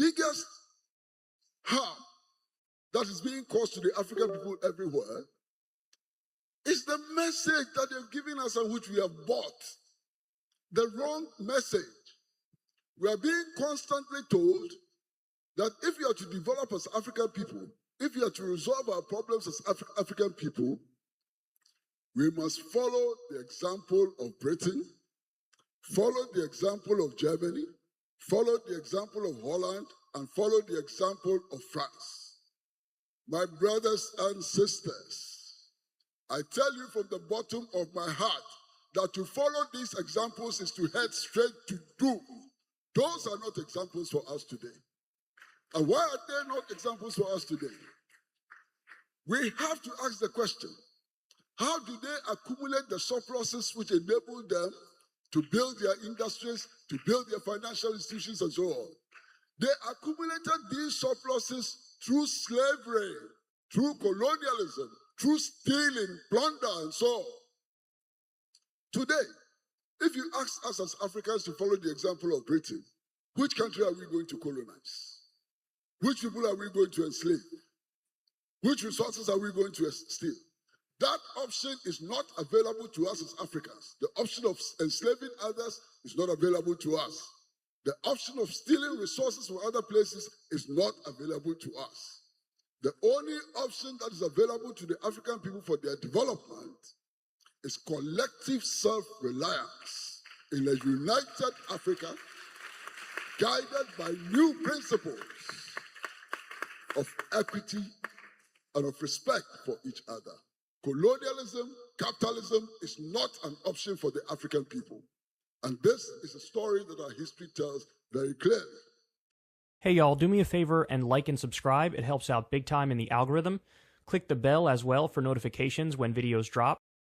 biggest harm that is being caused to the African people everywhere is the message that they've given us and which we have bought. The wrong message. We are being constantly told that if we are to develop as African people, if we are to resolve our problems as African people, we must follow the example of Britain, follow the example of Germany, follow the example of Holland, and follow the example of France. My brothers and sisters, I tell you from the bottom of my heart that to follow these examples is to head straight to doom. Those are not examples for us today. And why are they not examples for us today? We have to ask the question, how do they accumulate the surpluses which enable them to build their industries, to build their financial institutions, and so on? They accumulated these surpluses through slavery, through colonialism, through stealing, plunder, and so on. Today, if you ask us as Africans to follow the example of Britain, which country are we going to colonize? Which people are we going to enslave? Which resources are we going to steal? That option is not available to us as Africans. The option of enslaving others is not available to us. The option of stealing resources from other places is not available to us. The only option that is available to the African people for their development is collective self-reliance in a united Africa, guided by new principles of equity and of respect for each other. Colonialism, capitalism is not an option for the African people. And this is a story that our history tells very clearly. Hey y'all, do me a favor and like and subscribe. It helps out big time in the algorithm. Click the bell as well for notifications when videos drop.